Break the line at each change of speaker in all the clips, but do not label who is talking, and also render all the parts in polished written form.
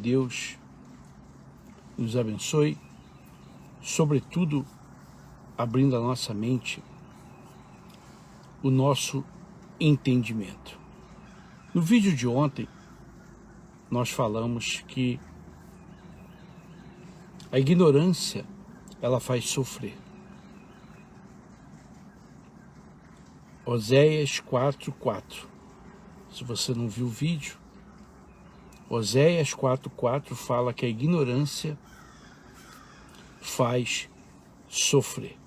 Deus nos abençoe, sobretudo abrindo a nossa mente, o nosso entendimento. No vídeo de ontem, nós falamos que a ignorância, ela faz sofrer. Oséias 4:4. Se você não viu o vídeo, Oséias 4:4 fala que a ignorância faz sofrer.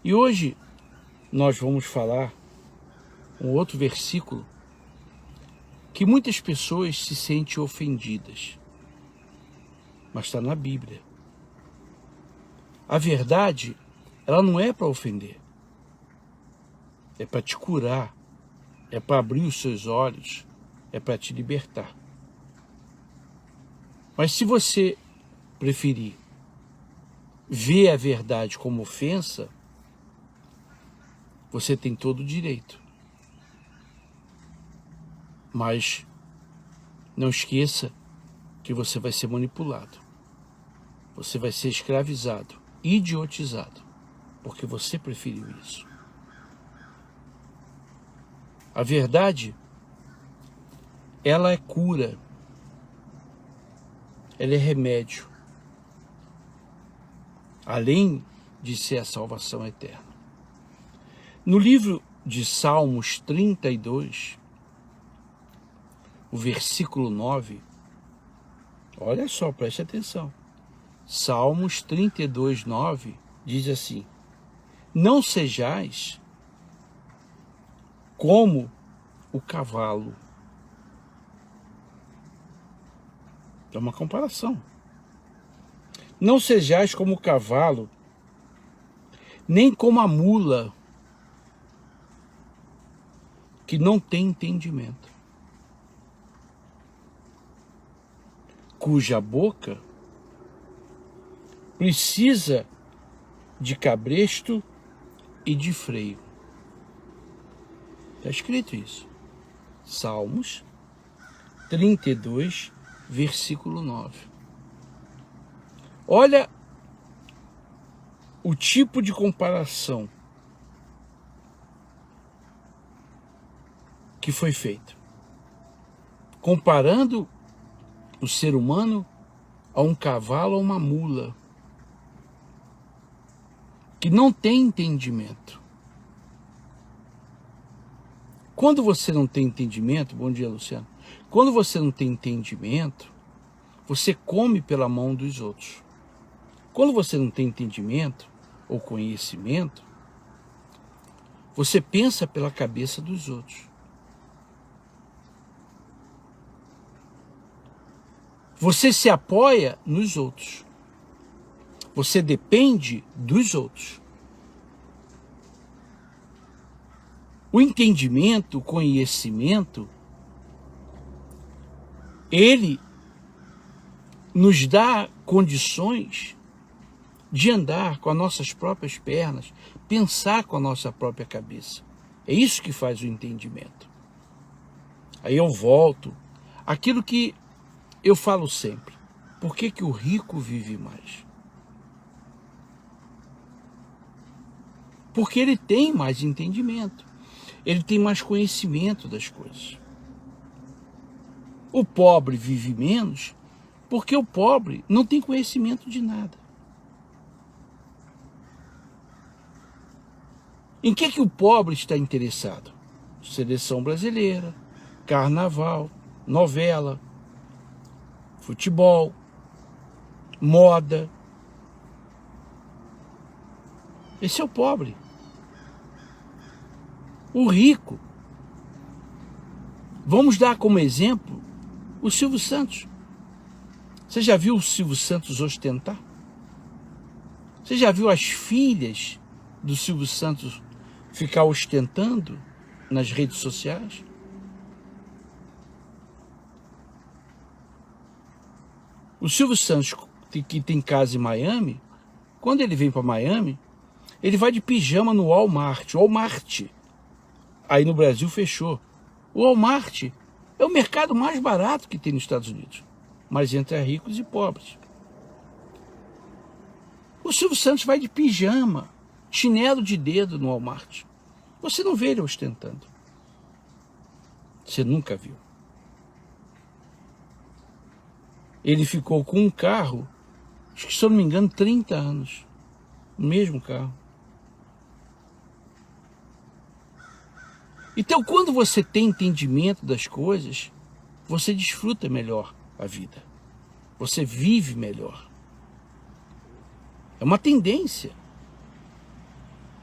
E hoje nós vamos falar um outro versículo que muitas pessoas se sentem ofendidas, mas está na Bíblia. A verdade, ela não é para ofender, é para te curar, é para abrir os seus olhos, é para te libertar. Mas se você preferir ver a verdade como ofensa, você tem todo o direito. Mas não esqueça que você vai ser manipulado. Você vai ser escravizado, idiotizado, porque você preferiu isso. A verdade, ela é cura, ela é remédio, além de ser a salvação eterna. No livro de Salmos 32, o versículo 9, olha só, preste atenção. Salmos 32, 9, diz assim: não sejais como o cavalo. É uma comparação. Não sejais como o cavalo, nem como a mula, que não tem entendimento, cuja boca precisa de cabresto e de freio. Está escrito isso. Salmos 32, versículo 9. Olha o tipo de comparação que foi feito, comparando o ser humano a um cavalo ou uma mula, que não tem entendimento. Quando você não tem entendimento, bom dia, Luciano. Quando você não tem entendimento, você come pela mão dos outros. Quando você não tem entendimento ou conhecimento, você pensa pela cabeça dos outros. Você se apoia nos outros. Você depende dos outros. O entendimento, o conhecimento, ele nos dá condições de andar com as nossas próprias pernas, pensar com a nossa própria cabeça. É isso que faz o entendimento. Aí eu volto àquilo que eu falo sempre. Por que o rico vive mais? Porque ele tem mais entendimento. Ele tem mais conhecimento das coisas. O pobre vive menos porque o pobre não tem conhecimento de nada. Em que o pobre está interessado? Seleção brasileira, carnaval, novela, futebol, moda. Esse é o pobre. O rico, vamos dar como exemplo o Silvio Santos. Você já viu o Silvio Santos ostentar? Você já viu as filhas do Silvio Santos ficar ostentando nas redes sociais? O Silvio Santos, que tem casa em Miami, quando ele vem para Miami, ele vai de pijama no Walmart. Aí no Brasil fechou. O Walmart é o mercado mais barato que tem nos Estados Unidos. mas entre ricos e pobres. O Silvio Santos vai de pijama, chinelo de dedo no Walmart. Você não vê ele ostentando. Você nunca viu. Ele ficou com um carro, acho que, se eu não me engano, 30 anos. O mesmo carro. Então, quando você tem entendimento das coisas, você desfruta melhor a vida. Você vive melhor. É uma tendência.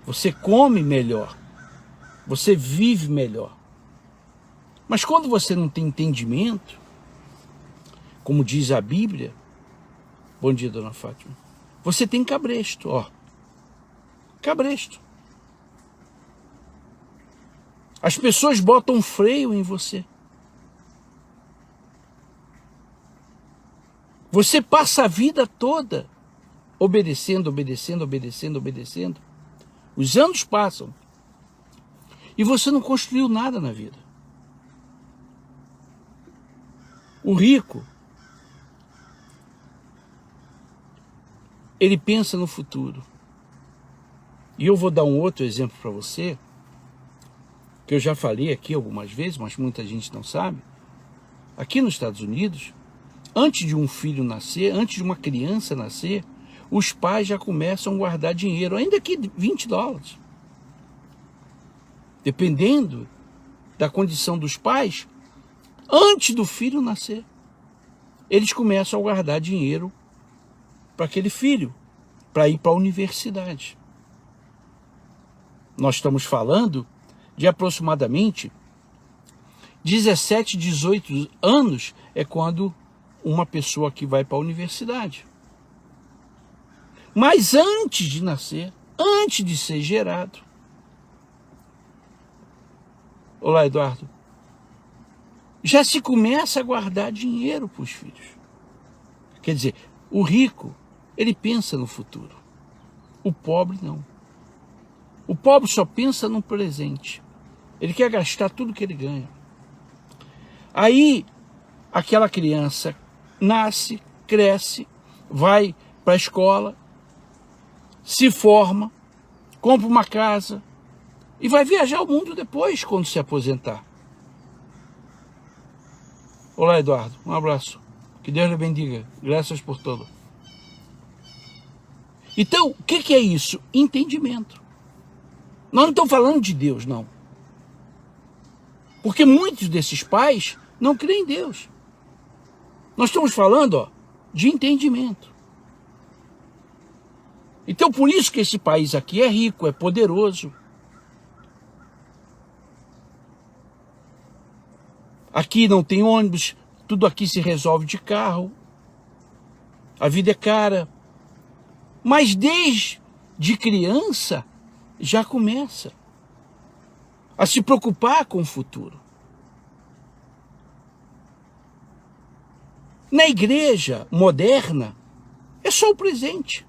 Você come melhor. Você vive melhor. Mas quando você não tem entendimento, como diz a Bíblia, bom dia, dona Fátima, você tem cabresto, ó. Cabresto. As pessoas botam freio em você. Você passa a vida toda obedecendo, obedecendo, obedecendo, obedecendo. Os anos passam e você não construiu nada na vida. O rico, ele pensa no futuro. E eu vou dar um outro exemplo para você, que eu já falei aqui algumas vezes, mas muita gente não sabe. Aqui nos Estados Unidos, antes de um filho nascer, antes de uma criança nascer, os pais já começam a guardar dinheiro, ainda que $20. Dependendo da condição dos pais, antes do filho nascer, eles começam a guardar dinheiro para aquele filho, para ir para a universidade. Nós estamos falando de aproximadamente 17, 18 anos é quando uma pessoa que vai para a universidade. Mas antes de nascer, antes de ser gerado. Olá, Eduardo. Já se começa a guardar dinheiro para os filhos. Quer dizer, o rico, ele pensa no futuro. O pobre não. O pobre só pensa no presente. Ele quer gastar tudo que ele ganha. Aí, aquela criança nasce, cresce, vai para a escola, se forma, compra uma casa e vai viajar o mundo depois, quando se aposentar. Olá, Eduardo. Um abraço. Que Deus lhe bendiga. Graças por tudo. Então, o que é isso? Entendimento. Nós não estamos falando de Deus, não. Porque muitos desses pais não creem em Deus. Nós estamos falando, de entendimento. Então, por isso que esse país aqui é rico, é poderoso. Aqui não tem ônibus, tudo aqui se resolve de carro. A vida é cara. Mas desde criança já começa a se preocupar com o futuro. Na igreja moderna, é só o presente.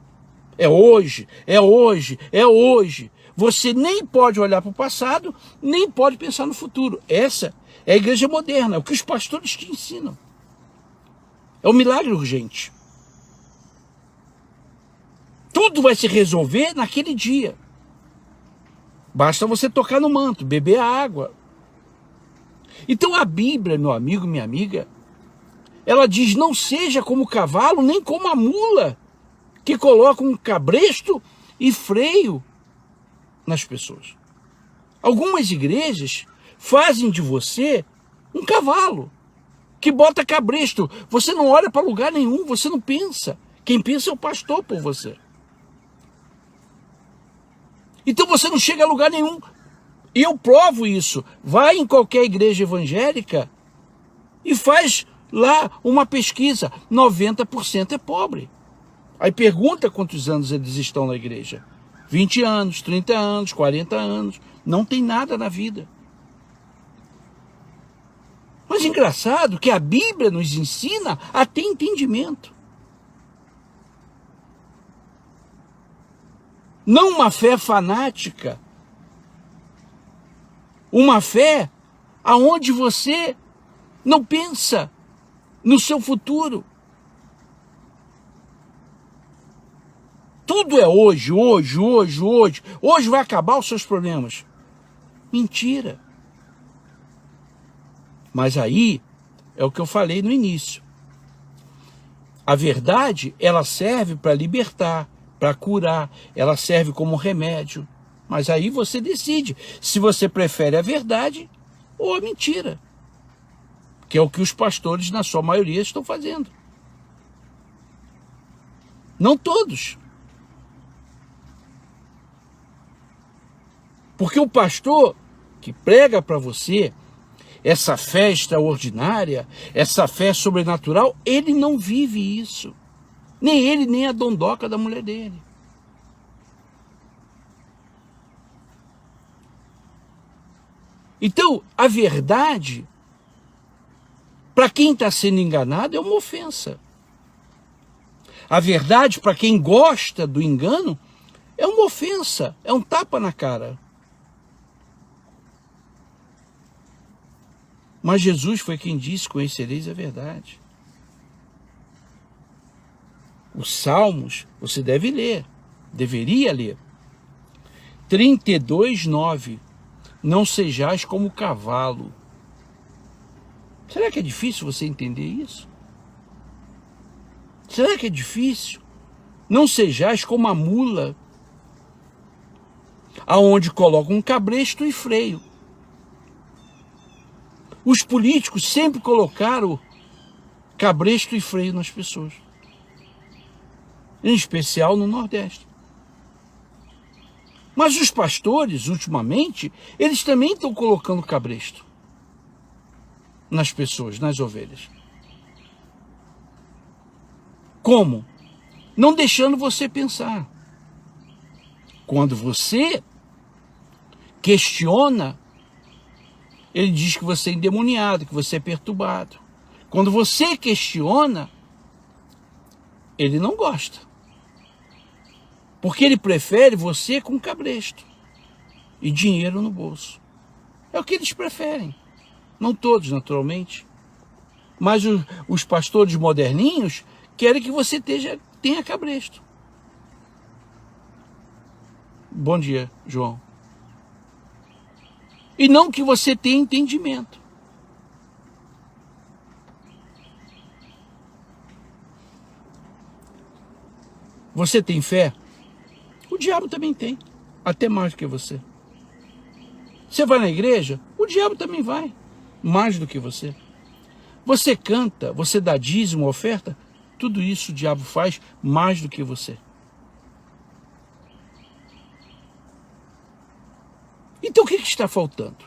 É hoje, é hoje, é hoje. Você nem pode olhar para o passado, nem pode pensar no futuro. Essa é a igreja moderna, é o que os pastores te ensinam. É um milagre urgente. Tudo vai se resolver naquele dia. Basta você tocar no manto, beber a água. Então a Bíblia, meu amigo, minha amiga, ela diz: não seja como o cavalo, nem como a mula, que coloca um cabresto e freio nas pessoas. Algumas igrejas fazem de você um cavalo, que bota cabresto. Você não olha para lugar nenhum, você não pensa. Quem pensa é o pastor por você. Então você não chega a lugar nenhum. E eu provo isso. Vai em qualquer igreja evangélica e faz lá uma pesquisa. 90% é pobre. Aí pergunta quantos anos eles estão na igreja. 20 anos, 30 anos, 40 anos. Não tem nada na vida. Mas engraçado que a Bíblia nos ensina a ter entendimento. Não uma fé fanática. Uma fé aonde você não pensa no seu futuro. Tudo é hoje, hoje, hoje, hoje. Hoje vai acabar os seus problemas. Mentira. Mas aí é o que eu falei no início. A verdade, ela serve para libertar, para curar, ela serve como remédio. Mas aí você decide se você prefere a verdade ou a mentira. Que é o que os pastores, na sua maioria, estão fazendo. Não todos. Porque o pastor que prega para você essa fé extraordinária, essa fé sobrenatural, ele não vive isso. Nem ele, nem a dondoca da mulher dele. Então, a verdade, para quem está sendo enganado, é uma ofensa. A verdade, para quem gosta do engano, é uma ofensa, é um tapa na cara. Mas Jesus foi quem disse: conhecereis a verdade. Os Salmos, você deve ler, deveria ler. 32:9. Não sejais como o cavalo. Será que é difícil você entender isso? Será que é difícil? Não sejais como a mula, aonde colocam um cabresto e freio. Os políticos sempre colocaram cabresto e freio nas pessoas. Em especial no Nordeste. Mas os pastores, ultimamente, eles também estão colocando cabresto nas pessoas, nas ovelhas. Como? Não deixando você pensar. Quando você questiona, ele diz que você é endemoniado, que você é perturbado. Quando você questiona, ele não gosta. Porque ele prefere você com cabresto e dinheiro no bolso. É o que eles preferem. Não todos, naturalmente. Mas os pastores moderninhos querem que você tenha cabresto. Bom dia, João. E não que você tenha entendimento. Você tem fé? O diabo também tem, até mais do que você. Você vai na igreja? O diabo também vai, mais do que você. Você canta, você dá dízimo, oferta, tudo isso o diabo faz mais do que você. Então o que está faltando?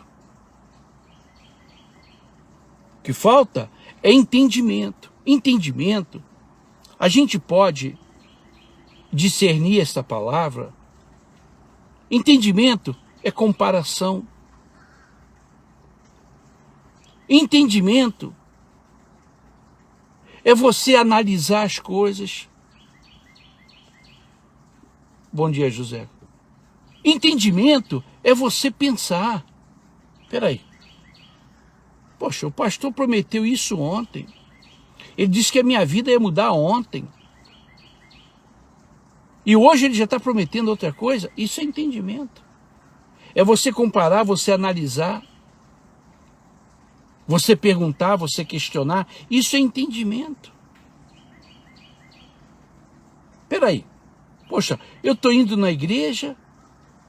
O que falta é entendimento. Entendimento, a gente pode discernir esta palavra. Entendimento é comparação. Entendimento é você analisar as coisas. Bom dia, José. Entendimento é você pensar. Espera aí. Poxa, o pastor prometeu isso ontem. Ele disse que a minha vida ia mudar ontem. E hoje ele já está prometendo outra coisa. Isso é entendimento. É você comparar, você analisar. Você perguntar, você questionar. Isso é entendimento. Espera aí. Poxa, eu estou indo na igreja.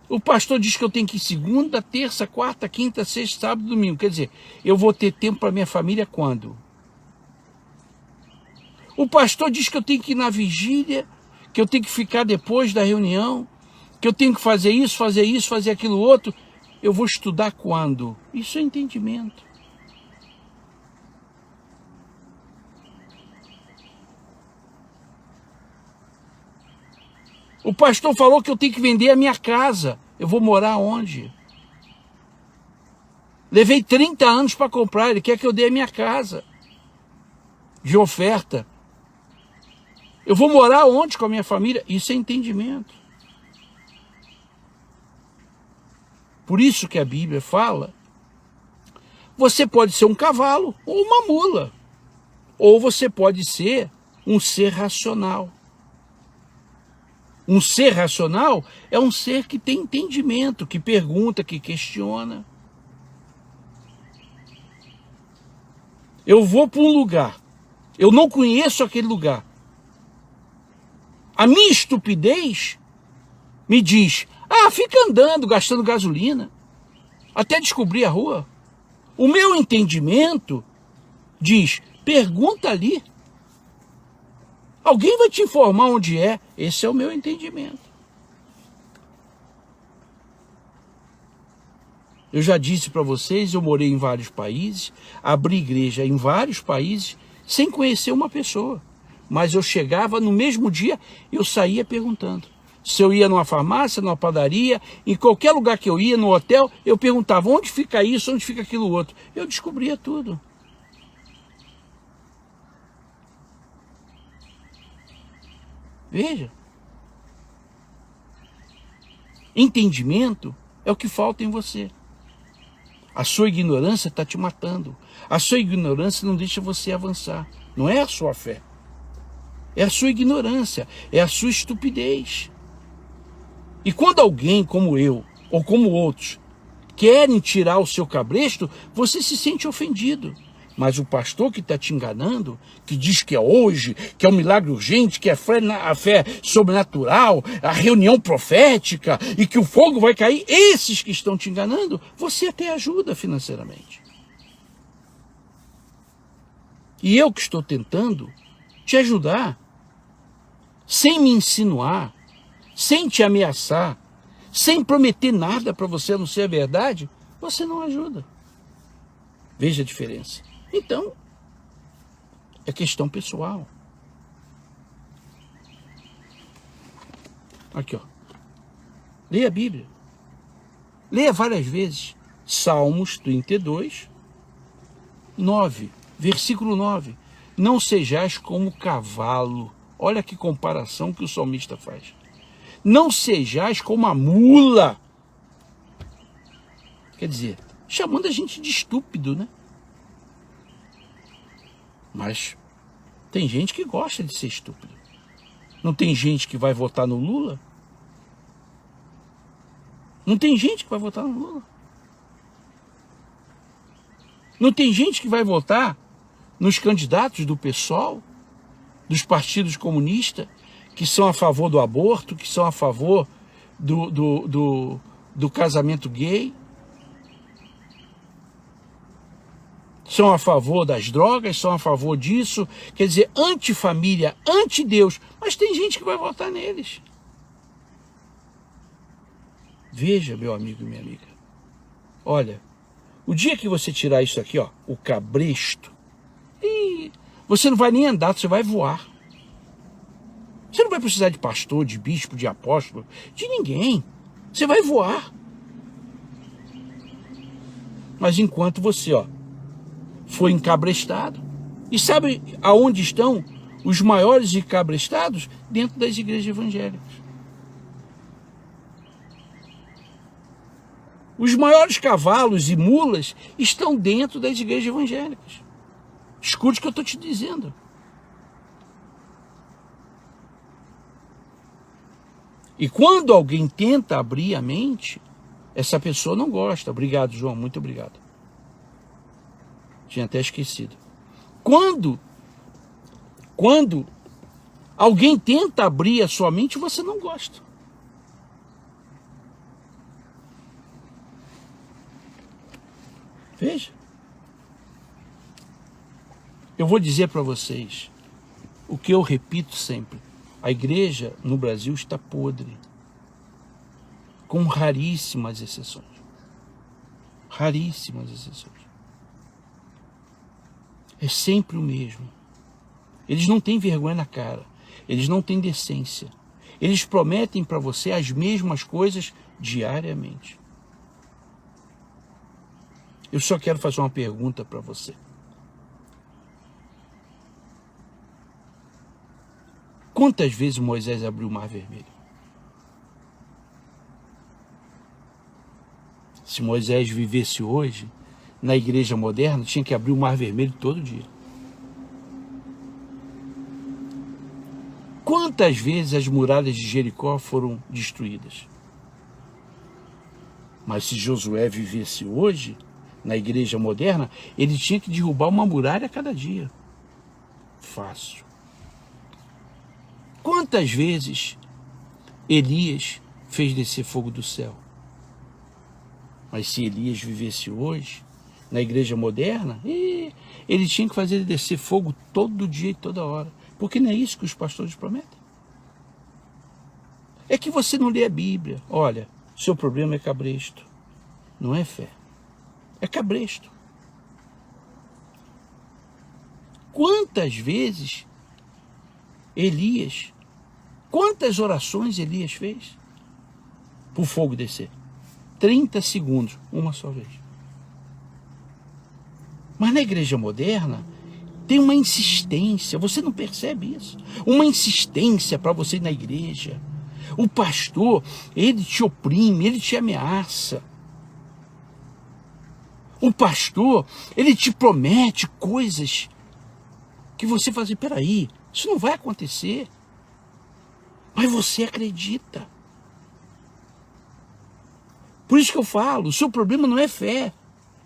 O pastor diz que eu tenho que ir segunda, terça, quarta, quinta, sexta, sábado, domingo. Quer dizer, eu vou ter tempo para minha família quando? O pastor diz que eu tenho que ir na vigília, que eu tenho que ficar depois da reunião, que eu tenho que fazer isso, fazer aquilo outro. Eu vou estudar quando? Isso é entendimento. O pastor falou que eu tenho que vender a minha casa. Eu vou morar onde? Levei 30 anos para comprar. Ele quer que eu dê a minha casa de oferta. Eu vou morar onde com a minha família? Isso é entendimento. Por isso que a Bíblia fala, você pode ser um cavalo ou uma mula. ou você pode ser um ser racional. Um ser racional é um ser que tem entendimento, que pergunta, que questiona. Eu vou para um lugar, eu não conheço aquele lugar. A minha estupidez me diz, fica andando, gastando gasolina, até descobrir a rua. O meu entendimento diz, pergunta ali. Alguém vai te informar onde é. Esse é o meu entendimento. Eu já disse para vocês, eu morei em vários países, abri igreja em vários países, sem conhecer uma pessoa. Mas eu chegava no mesmo dia, eu saía perguntando. Se eu ia numa farmácia, numa padaria, em qualquer lugar que eu ia, no hotel, eu perguntava, onde fica isso, onde fica aquilo outro. Eu descobria tudo. Veja. Entendimento é o que falta em você. A sua ignorância está te matando. A sua ignorância não deixa você avançar. Não é a sua fé. É a sua ignorância. É a sua estupidez. E quando alguém como eu, ou como outros, querem tirar o seu cabresto, você se sente ofendido. Mas o pastor que está te enganando, que diz que é hoje, que é um milagre urgente, que é a fé sobrenatural, a reunião profética e que o fogo vai cair, esses que estão te enganando, você até ajuda financeiramente. E eu que estou tentando te ajudar, sem me insinuar, sem te ameaçar, sem prometer nada para você a não ser a verdade, você não ajuda. Veja a diferença. Então, é questão pessoal. Aqui, ó. Leia a Bíblia. Leia várias vezes. Salmos 32, 9. Versículo 9. Não sejais como cavalo. Olha que comparação que o salmista faz. Não sejais como a mula. Quer dizer, chamando a gente de estúpido, né? Mas tem gente que gosta de ser estúpido. Não tem gente que vai votar no Lula? Não tem gente que vai votar no Lula? Não tem gente que vai votar nos candidatos do PSOL, dos partidos comunistas, que são a favor do aborto, que são a favor do casamento gay, são a favor das drogas, são a favor disso, quer dizer, anti-família, anti-Deus, mas tem gente que vai votar neles. Veja, meu amigo e minha amiga, olha, o dia que você tirar isso aqui, ó, o cabresto, você não vai nem andar, você vai voar. Você não vai precisar de pastor, de bispo, de apóstolo, de ninguém. Você vai voar. Mas enquanto você, ó, foi encabrestado. E sabe aonde estão os maiores encabrestados? Dentro das igrejas evangélicas. Os maiores cavalos e mulas estão dentro das igrejas evangélicas. Escute o que eu estou te dizendo. E quando alguém tenta abrir a mente, essa pessoa não gosta. Obrigado, João, muito obrigado. Tinha até esquecido. Quando alguém tenta abrir a sua mente, você não gosta. Veja. Eu vou dizer para vocês o que eu repito sempre. A igreja no Brasil está podre. Com raríssimas exceções. Raríssimas exceções. É sempre o mesmo. Eles não têm vergonha na cara. Eles não têm decência. Eles prometem para você as mesmas coisas diariamente. Eu só quero fazer uma pergunta para você. Quantas vezes Moisés abriu o Mar Vermelho? Se Moisés vivesse hoje, na igreja moderna, tinha que abrir o Mar Vermelho todo dia. Quantas vezes as muralhas de Jericó foram destruídas? Mas se Josué vivesse hoje, na igreja moderna, ele tinha que derrubar uma muralha a cada dia. Fácil. Quantas vezes Elias fez descer fogo do céu? Mas se Elias vivesse hoje, na igreja moderna, ele tinha que fazer descer fogo todo dia e toda hora. Porque não é isso que os pastores prometem. É que você não lê a Bíblia. Olha, seu problema é cabresto. Não é fé. É cabresto. Quantas vezes Elias, quantas orações Elias fez para o fogo descer? 30 segundos, uma só vez. Mas na igreja moderna, tem uma insistência, você não percebe isso? Uma insistência para você ir na igreja. O pastor, ele te oprime, ele te ameaça. O pastor, ele te promete coisas que você fala assim, peraí, isso não vai acontecer. Mas você acredita. Por isso que eu falo, o seu problema não é fé,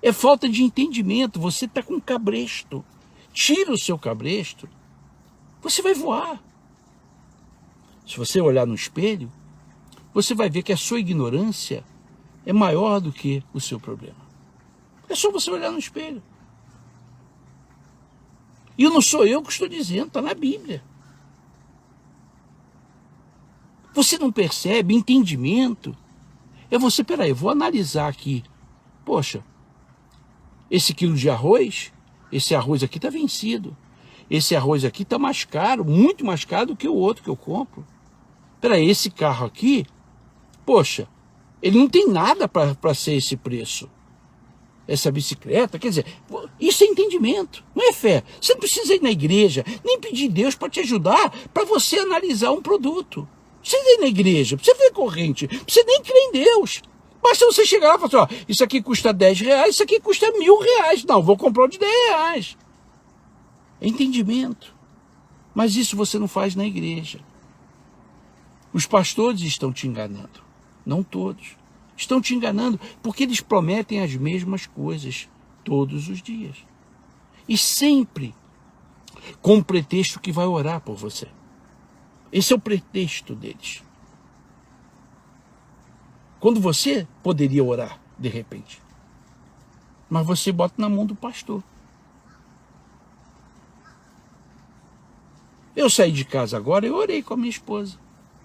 é falta de entendimento. Você está com cabresto. Tira o seu cabresto, você vai voar. Se você olhar no espelho, você vai ver que a sua ignorância é maior do que o seu problema. É só você olhar no espelho. E não sou eu que estou dizendo, está na Bíblia. Você não percebe entendimento? É você, peraí, eu vou analisar aqui. Poxa, esse quilo de arroz, esse arroz aqui está vencido. Esse arroz aqui está mais caro, muito mais caro do que o outro que eu compro. Peraí, esse carro aqui, poxa, ele não tem nada para ser esse preço. Essa bicicleta, quer dizer, isso é entendimento, não é fé. Você não precisa ir na igreja, nem pedir Deus para te ajudar, para você analisar um produto. Você ir na igreja, você ver corrente, você nem crer em Deus. Basta você chegar lá e falar assim, ó, isso aqui custa 10 reais, isso aqui custa 1.000 reais. Não, vou comprar o de 10 reais. É entendimento. Mas isso você não faz na igreja. Os pastores estão te enganando, não todos. Estão te enganando porque eles prometem as mesmas coisas todos os dias. E sempre com o pretexto que vai orar por você. Esse é o pretexto deles. Quando você poderia orar, de repente. Mas você bota na mão do pastor. Eu saí de casa agora, eu orei com a minha esposa.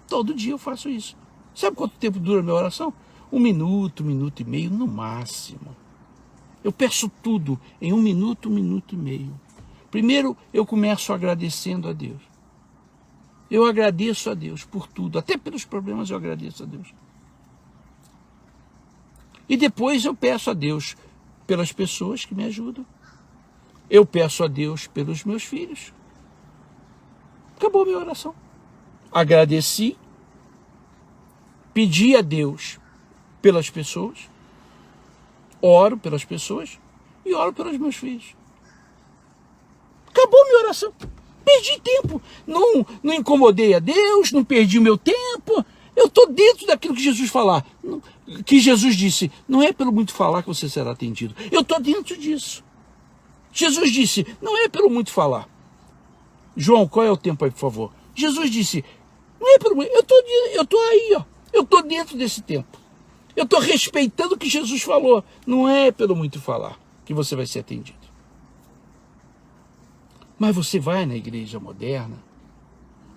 Todo dia eu faço isso. Sabe quanto tempo dura a minha oração? 1 minuto, 1 minuto e meio, no máximo. Eu peço tudo em 1 minuto, 1 minuto e meio. Primeiro, eu começo agradecendo a Deus. Eu agradeço a Deus por tudo, até pelos problemas eu agradeço a Deus. E depois eu peço a Deus pelas pessoas que me ajudam. Eu peço a Deus pelos meus filhos. Acabou a minha oração. Agradeci, pedi a Deus pelas pessoas, oro pelas pessoas e oro pelos meus filhos. Acabou a minha oração. Perdi tempo. Não incomodei a Deus, não perdi o meu tempo. Eu estou dentro daquilo que Jesus falar. Que Jesus disse, não é pelo muito falar que você será atendido. Eu estou dentro disso. Jesus disse, não é pelo muito falar. João, qual é o tempo aí, por favor? Jesus disse, não é pelo muito... Eu estou aí, ó. Eu estou dentro desse tempo. Eu estou respeitando o que Jesus falou. Não é pelo muito falar que você vai ser atendido. Mas você vai na igreja moderna,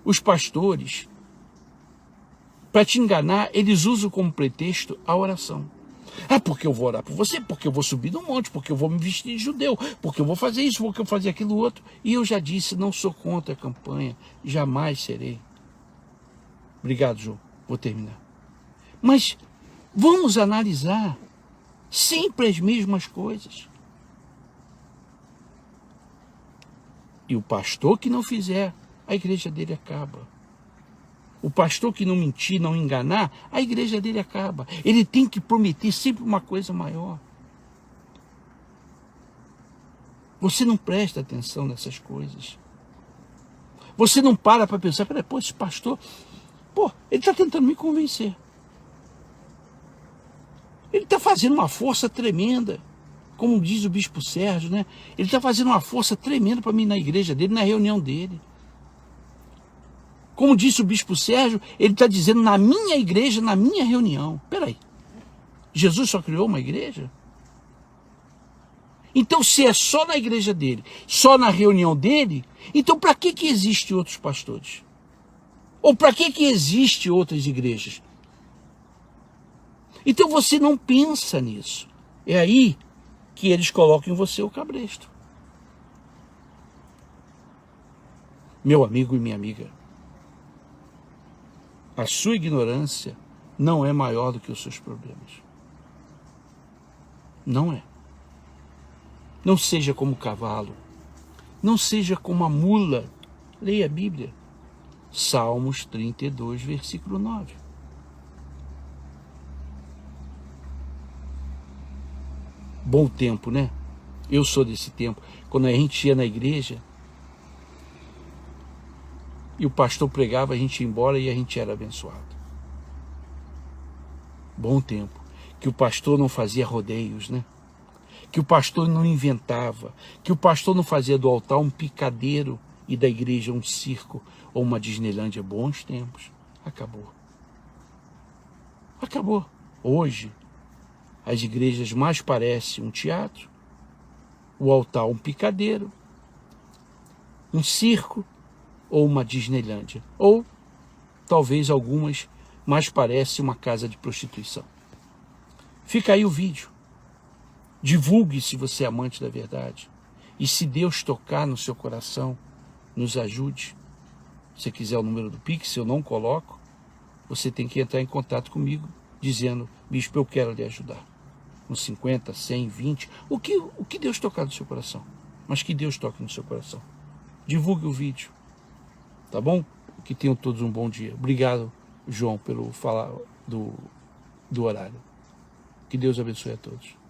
os pastores, para te enganar, eles usam como pretexto a oração. Ah, porque eu vou orar por você, porque eu vou subir no monte, porque eu vou me vestir de judeu, porque eu vou fazer isso, porque eu vou fazer aquilo outro. E eu já disse, não sou contra a campanha, jamais serei. Obrigado, João. Vou terminar. Mas vamos analisar sempre as mesmas coisas. E o pastor que não fizer, a igreja dele acaba. O pastor que não mentir, não enganar, a igreja dele acaba. Ele tem que prometer sempre uma coisa maior. Você não presta atenção nessas coisas. Você não para pensar, peraí, pô, esse pastor, pô, ele está tentando me convencer. Ele está fazendo uma força tremenda, como diz o bispo Sérgio, né? Ele está fazendo uma força tremenda para mim na igreja dele, na reunião dele. Como disse o bispo Sérgio, ele está dizendo na minha igreja, na minha reunião. Peraí, Jesus só criou uma igreja? Então, se é só na igreja dele, só na reunião dele, então para que existem outros pastores? Ou para que existem outras igrejas? Então você não pensa nisso. É aí que eles colocam em você o cabresto. Meu amigo e minha amiga, a sua ignorância não é maior do que os seus problemas. Não é. Não seja como o cavalo. Não seja como a mula. Leia a Bíblia. Salmos 32, versículo 9. Bom tempo, né? Eu sou desse tempo. Quando a gente ia na igreja e o pastor pregava, a gente ia embora e a gente era abençoado. Bom tempo. Que o pastor não fazia rodeios, né? Que o pastor não inventava. Que o pastor não fazia do altar um picadeiro e da igreja um circo ou uma Disneylândia. Bons tempos. Acabou. Acabou. Hoje, as igrejas mais parecem um teatro, o altar um picadeiro, um circo ou uma Disneylândia. Ou talvez algumas mais parecem uma casa de prostituição. Fica aí o vídeo. Divulgue se você é amante da verdade. E se Deus tocar no seu coração, nos ajude. Se você quiser o número do Pix, eu não coloco. Você tem que entrar em contato comigo, dizendo, bispo, eu quero lhe ajudar. Com 50, 100, 20, o que Deus tocar no seu coração. Mas que Deus toque no seu coração. Divulgue o vídeo. Tá bom? Que tenham todos um bom dia. Obrigado, João, pelo falar do horário. Que Deus abençoe a todos.